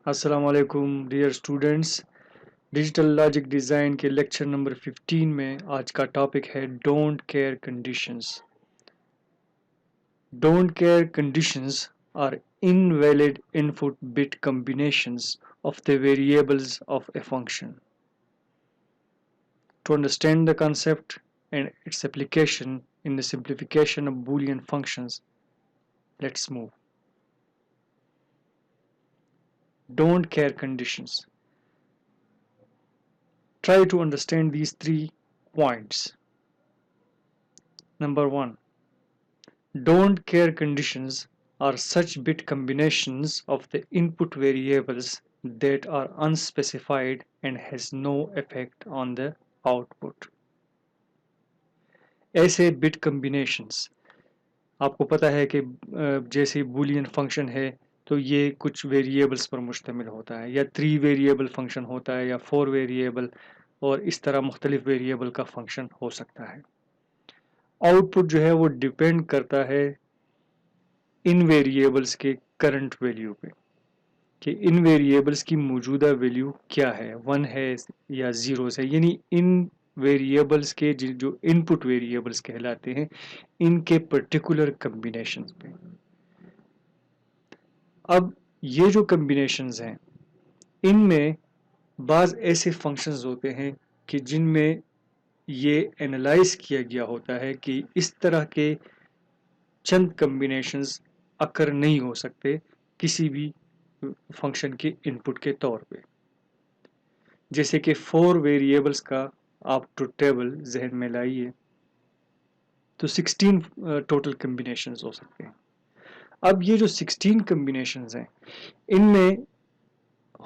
अस्सलाम वालेकुम dear students. Digital logic design के लेक्चर नंबर 15 में आज का टॉपिक है don't care conditions. Don't care conditions are invalid input bit combinations of the variables of a function. To understand the concept and its application in the simplification of Boolean functions, let's move. Don't care conditions. Try to understand these 3 points. Number 1. Don't care conditions are such bit combinations of the input variables that are unspecified and has no effect on the output. ऐसे bit combinations आपको पता है कि जैसे Boolean function है तो ये कुछ वेरिएबल्स पर मुश्तमिल होता है, या 3 वेरिएबल फंक्शन होता है, या 4 वेरिएबल, और इस तरह मुख्तलिफ वेरिएबल का फंक्शन हो सकता है। आउटपुट जो है वो डिपेंड करता है इन वेरिएबल्स के करंट वैल्यू पे, कि इन वेरिएबल्स की मौजूदा वैल्यू क्या है, 1 है या 0 है। यानी इन वेरिएबल्स के जो इनपुट वेरिएबल्स कहलाते हैं, इनके पर्टिकुलर कम्बिनेशंस पे। अब ये जो कम्बिनेशंस हैं, इनमें बाज़ ऐसे फंक्शंस होते हैं कि जिनमें ये एनालाइज किया गया होता है कि इस तरह के चंद कम्बिनेशंस अकर नहीं हो सकते किसी भी फंक्शन के इनपुट के तौर पे। जैसे कि 4 वेरिएबल्स का आप ट्रुथ टेबल जहन में लाइए तो 16 टोटल कम्बिनेशंस हो सकते हैं। अब ये जो 16 कम्बिनेशंस हैं, इनमें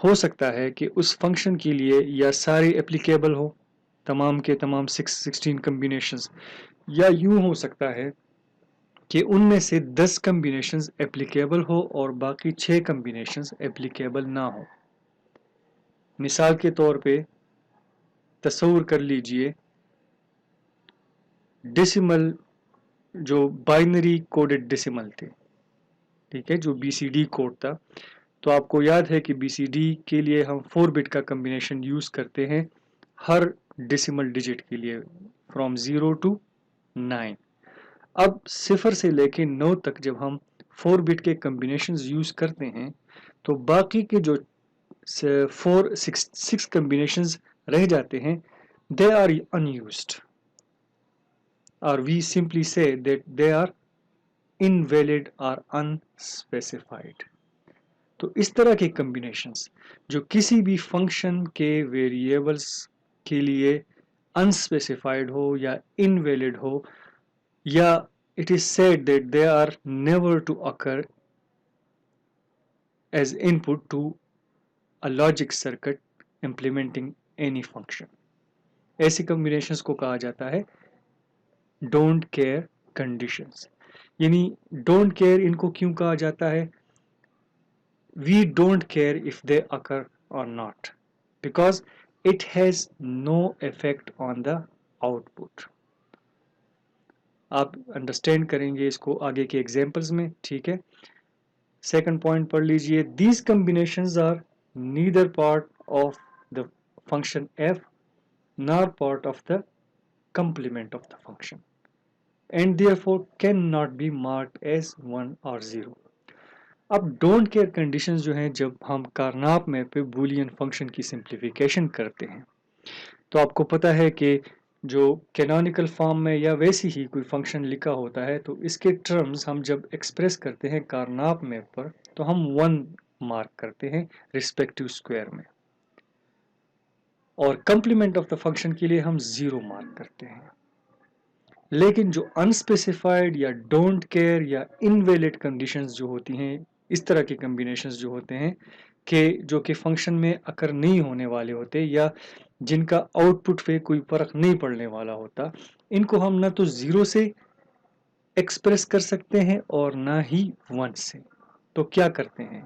हो सकता है कि उस फंक्शन के लिए या सारे एप्लीकेबल हो, तमाम के तमाम 16 कम्बिनेशंस, या यूं हो सकता है कि उनमें से 10 कम्बिनेशंस एप्लीकेबल हो और बाकी 6 कम्बिनेशंस एप्लीकेबल ना हो। मिसाल के तौर पे तस्वुर कर लीजिए डेसिमल, जो बाइनरी कोडेड डेसिमल थे, ठीक है, जो बीसीडी कोड था। तो आपको याद है कि बीसीडी के लिए हम 4 बिट का कम्बिनेशन यूज करते हैं हर डेसिमल डिजिट के लिए, फ्रॉम 0 टू 9। अब 0 से लेके 9 तक जब हम 4 बिट के कम्बिनेशंस यूज करते हैं तो बाकी के जो 6 कम्बिनेशंस रह जाते हैं, they are unused, or we simply say that they are invalid or unspecified। तो इस तरह के कम्बिनेशंस जो किसी भी फंक्शन के वेरिएबल्स के लिए अनस्पेसिफाइड हो या इनवैलिड हो, या it is said that they are never to occur as input to a logic circuit implementing any function, ऐसी कम्बिनेशंस को कहा जाता है डोंट केयर कंडीशंस। यानी डोंट केयर इनको क्यों कहा जाता है? We don't care if they occur or not because it has no effect on the output। आप अंडरस्टैंड करेंगे इसको आगे के एग्जांपल्स में, ठीक है। सेकंड पॉइंट पढ़ लीजिए, these combinations are neither part of the function f nor part of the complement of the function and therefore cannot be marked as 1 or 0। अब डोंट केयर कंडीशंस जो हैं, जब हम कारनाप मैप पे बूलियन फंक्शन की simplification करते हैं तो आपको पता है कि जो कैनोनिकल फॉर्म में या वैसी ही कोई फंक्शन लिखा होता है तो इसके टर्म्स हम जब एक्सप्रेस करते हैं कारनाप मैप पर तो हम 1 मार्क करते हैं रिस्पेक्टिव स्क्वायर में, और कंप्लीमेंट ऑफ द फंक्शन के लिए हम 0 मार्क करते हैं। लेकिन जो अनस्पेसिफाइड या डोंट केयर या इनवैलिड कंडीशंस जो होती हैं, इस तरह के कम्बिनेशंस जो होते हैं कि जो कि फंक्शन में अकर नहीं होने वाले होते या जिनका आउटपुट पे कोई फर्क नहीं पड़ने वाला होता, इनको हम ना तो 0 से एक्सप्रेस कर सकते हैं और ना ही 1 से। तो क्या करते हैं?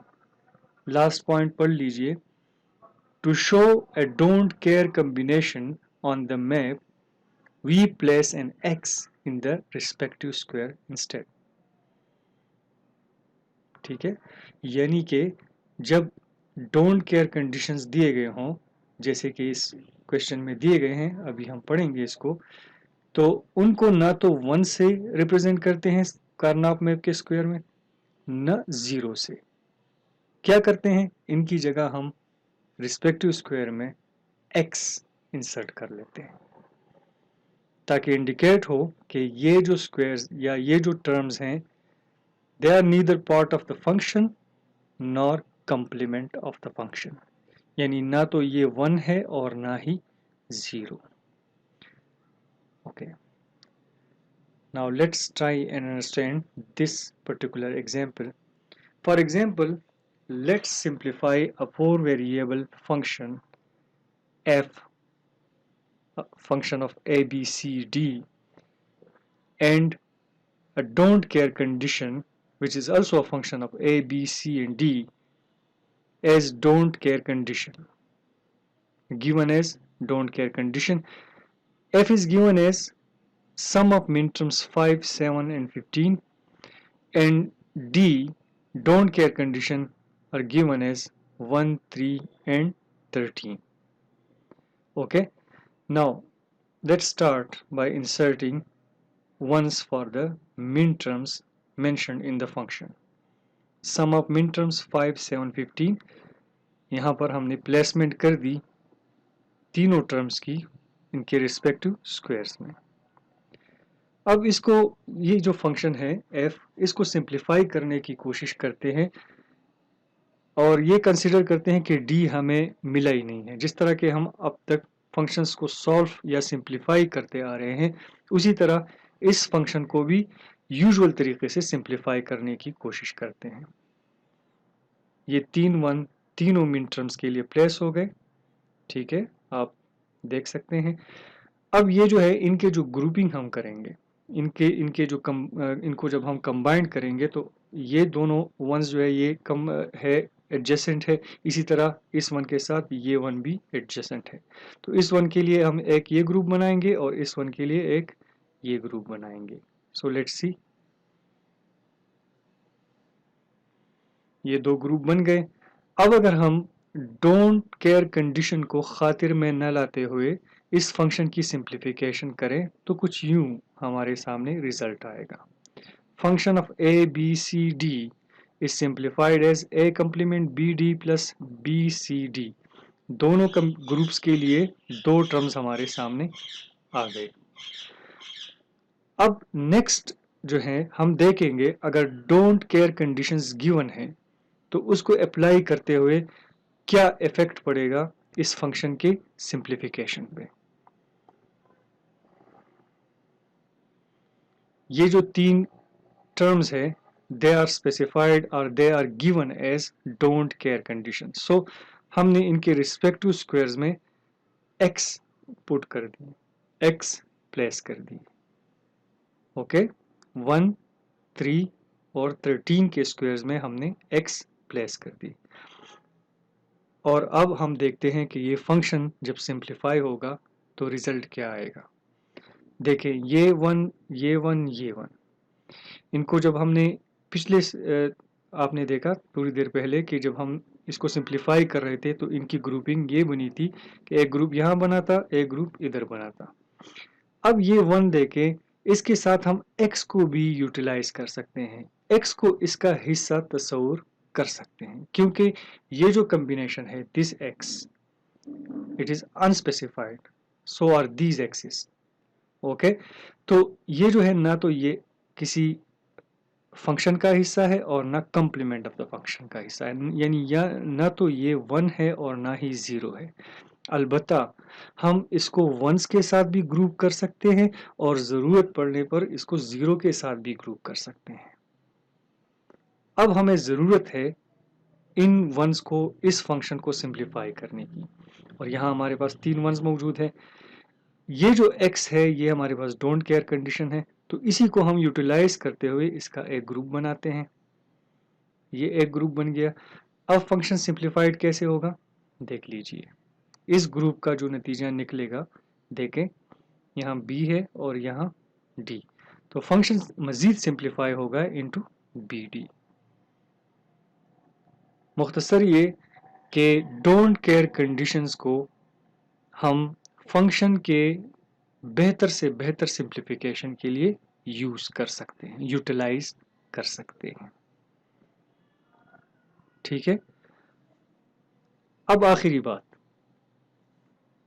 लास्ट पॉइंट पढ़ लीजिए, to show a don't care combination on the map we place an x in the respective square instead। ठीक है, यानी कि जब डोंट केयर कंडीशंस दिए गए हों, जैसे कि इस क्वेश्चन में दिए गए हैं, अभी हम पढ़ेंगे इसको, तो उनको ना तो 1 से रिप्रेजेंट करते हैं कार्नाप मैप के स्क्वायर में, न 0 से। क्या करते हैं, इनकी जगह हम रिस्पेक्टिव स्क्वायर में x इंसर्ट कर लेते हैं, ताकि इंडिकेट हो कि ये जो स्क्वायर्स या ये जो टर्म्स हैं, they are neither part of the function nor complement of the function, यानी ना तो ये 1 है और ना ही 0। Okay, now let's try and understand this particular example. For example, let's simplify a 4-variable function f, a function of a, b, c, d, and a don't care condition, which is also a function of a, b, c, and d, as don't care condition. Given as don't care condition, f is given as sum of minterms 5, 7, and 15, and d don't care condition are given as 1, 3, and 13. Okay, now let's start by inserting ones for the minterms mentioned in the function. Sum of minterms 5, 7, 15, यहाँ पर हमने placement कर दी तीनों terms की इनके respective squares में। अब इसको, ये जो फंक्शन है f, इसको सिंप्लीफाई करने की कोशिश करते हैं और ये कंसिडर करते हैं कि d हमें मिला ही नहीं है। जिस तरह के हम अब तक फंक्शंस को सॉल्व या सिंप्लीफाई करते आ रहे हैं, उसी तरह इस फंक्शन को भी यूजुअल तरीके से सिंप्लीफाई करने की कोशिश करते हैं। ये 3 तीनों मिन टर्म्स के लिए प्लेस हो गए, ठीक है, आप देख सकते हैं। अब ये जो है, इनके जो ग्रुपिंग हम करेंगे, इनके जो इनको जब हम कंबाइन करेंगे तो ये दोनों वंस जो है ये कम है, एडजेसेंट है, इसी तरह इस वन के साथ ये वन भी एडजेसेंट है। तो इस वन के लिए हम एक ये ग्रुप बनाएंगे और इस वन के लिए एक ये ग्रुप बनाएंगे। सो लेट्स सी, ये दो ग्रुप बन गए। अब अगर हम डोंट केयर कंडीशन को खातिर में न लाते हुए इस फंक्शन की सिंप्लीफिकेशन करें तो कुछ यूं हमारे सामने रिजल्ट आएगा। Function of A B C D is simplified as A complement B D plus B C D. दोनों ग्रुप्स के लिए दो टर्म्स हमारे सामने आ गए। अब नेक्स्ट जो है, हम देखेंगे अगर डोंट केयर कंडीशंस गिवन है तो उसको अप्लाई करते हुए क्या इफेक्ट पड़ेगा इस फंक्शन के सिंप्लीफिकेशन पे। ये जो तीन टर्म्स है, दे आर स्पेसिफाइड और they are given as don't care condition. So हमने इनके रिस्पेक्टिव स्क्वायर्स में x पुट कर दी, x प्लेस कर दी। ओके, 1, 3 और 13 के स्क्वायर्स में हमने x प्लेस कर दी। और अब हम देखते हैं कि ये फंक्शन जब सिंप्लीफाई होगा तो रिजल्ट क्या आएगा। देखें, ये वन, ये वन, ये वन, इनको जब हमने पिछले आपने देखा थोड़ी देर पहले कि जब हम इसको सिंप्लीफाई कर रहे थे तो इनकी ग्रुपिंग ये बनी थी कि एक ग्रुप यहाँ बना था, एक ग्रुप इधर बना था। अब ये वन देके इसके साथ हम x को भी यूटिलाइज कर सकते हैं, x को इसका हिस्सा तस्वुर कर सकते हैं, क्योंकि ये जो कॉम्बिनेशन है this x it is unspecified, so are these axis. Okay, तो ये जो है ना तो ये किसी फंक्शन का हिस्सा है और ना कंप्लीमेंट ऑफ द फंक्शन का हिस्सा है, यानी या ना तो ये 1 है और ना ही 0 है। अलबत्ता हम इसको वंस के साथ भी ग्रुप कर सकते हैं और ज़रूरत पड़ने पर इसको 0 के साथ भी ग्रुप कर सकते हैं। अब हमें ज़रूरत है इन वंस को, इस फंक्शन को सिंप्लीफाई करने की, और यहाँ हमारे पास 3 वंस मौजूद है। ये जो x है ये हमारे पास डोंट केयर कंडीशन है, तो इसी को हम यूटिलाइज करते हुए इसका एक ग्रुप बनाते हैं। ये एक ग्रुप बन गया। अब फंक्शन सिंप्लीफाइड कैसे होगा देख लीजिए। इस ग्रुप का जो नतीजा निकलेगा, देखें यहाँ b है और यहाँ d, तो फंक्शन मजीद सिंप्लीफाई होगा इनटू bd। मुख्तसर ये कि डोंट केयर कंडीशंस को हम फंक्शन के बेहतर से बेहतर सिंप्लीफिकेशन के लिए यूज कर सकते हैं, यूटिलाइज कर सकते हैं। ठीक है। अब आखिरी बात,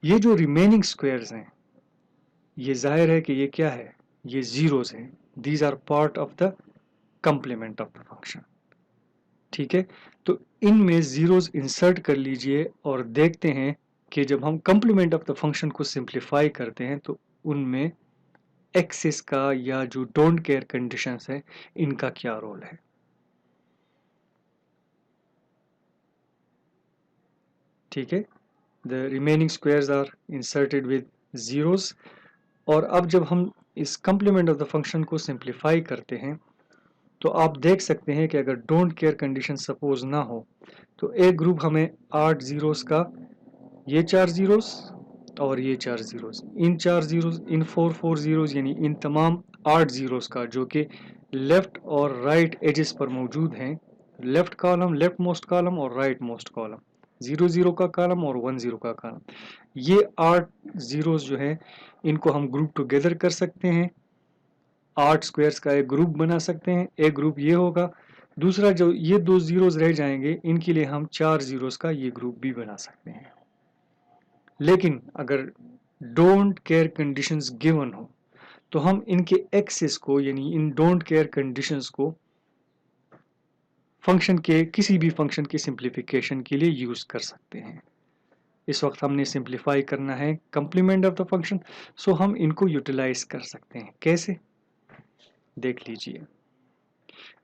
ये जो रिमेनिंग स्क्वायर्स हैं, ये जाहिर है कि ये क्या है, ये जीरोस हैं। These are part of the complement of the function. ठीक है, तो इनमें जीरोस इंसर्ट कर लीजिए और देखते हैं कि जब हम कंप्लीमेंट ऑफ द फंक्शन को सिंप्लीफाई करते हैं तो उनमें एक्सिस का या जो डोंट केयर कंडीशंस है इनका क्या रोल है। ठीक है, the remaining squares are inserted with zeros. और अब जब हम इस कंप्लीमेंट ऑफ द फंक्शन को सिंप्लीफाई करते हैं तो आप देख सकते हैं कि अगर डोंट केयर कंडीशन सपोज ना हो तो एक ग्रुप हमें 8 जीरोस का, ये 4 जीरोस और ये 4 जीरोस, इन 4 जीरोस, इन 4 जीरोस, यानी इन तमाम 8 जीरोस का जो कि लेफ्ट और राइट एजेस पर मौजूद हैं, left column, left most column और राइट मोस्ट कॉलम, 0 0 का कॉलम और 1 0 का कॉलम, ये 8 जीरोस जो है इनको हम ग्रुप टुगेदर कर सकते हैं, 8 स्क्वायर्स का एक ग्रुप बना सकते हैं। एक ग्रुप ये होगा, दूसरा जो ये 2 जीरोस रह जाएंगे इनके लिए हम 4 जीरोस का ये ग्रुप भी बना सकते हैं। लेकिन अगर डोंट केयर कंडीशंस गिवन हो तो हम इनके एक्सेस को, यानी इन डोंट केयर कंडीशंस को फंक्शन के, किसी भी फंक्शन की सिंप्लीफिकेशन के लिए यूज कर सकते हैं। इस वक्त हमने सिंप्लीफाई करना है कंप्लीमेंट ऑफ द फंक्शन, सो हम इनको यूटिलाइज कर सकते हैं। कैसे, देख लीजिए।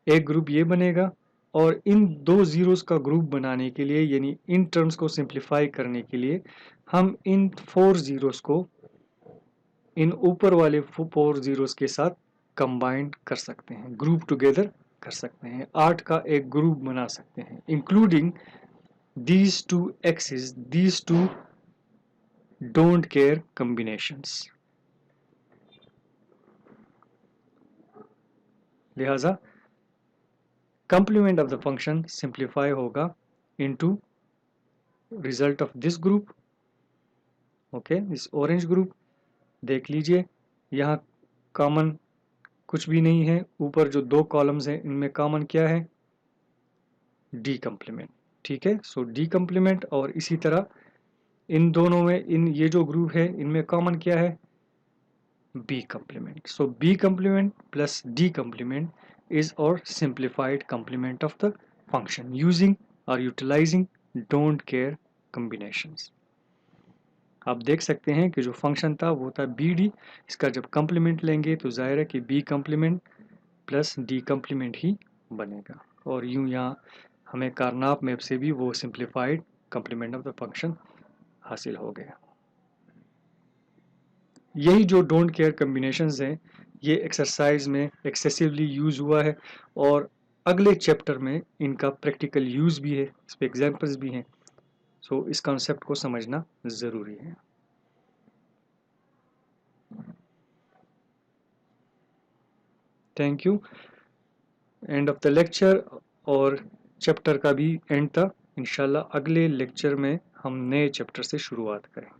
एक ग्रुप ये बनेगा और इन 2 जीरोस का ग्रुप बनाने के लिए, यानी इन टर्म्स को सिंप्लीफाई करने के लिए हम इन 4 जीरोस को इन ऊपर वाले 4 जीरोस के साथ कंबाइन कर सकते हैं, ग्रुप टुगेदर कर सकते हैं, 8 का एक ग्रुप बना सकते हैं, including these two x's, these two don't care combinations। लिहाजा complement of the function simplify होगा into result of this group, okay, इस ऑरेंज ग्रुप। देख लीजिए यहाँ कॉमन कुछ भी नहीं है, ऊपर जो 2 कॉलम्स हैं इनमें कॉमन क्या है, डी कंप्लीमेंट। ठीक है, सो डी कंप्लीमेंट, और इसी तरह इन दोनों में, इन ये जो ग्रुप है इनमें कॉमन क्या है, B complement। So B complement plus D complement is our simplified complement of the function using or utilizing don't care combinations। आप देख सकते हैं कि जो फंक्शन था वो था BD, इसका जब कंप्लीमेंट लेंगे तो जाहिर है कि B complement plus D complement ही बनेगा, और यूं यहाँ हमें कार्नाप मैप से भी वो simplified complement of the function हासिल हो गया। यही जो डोंट केयर कम्बिनेशंस हैं ये एक्सरसाइज में एक्सेसिवली यूज हुआ है, और अगले चैप्टर में इनका प्रैक्टिकल यूज भी है, इस पे एग्जांपल्स भी हैं। सो इस कॉन्सेप्ट को समझना ज़रूरी है। Thank you. End of the lecture, और चैप्टर का भी एंड था। इंशाल्लाह अगले लेक्चर में हम नए चैप्टर से शुरुआत करें।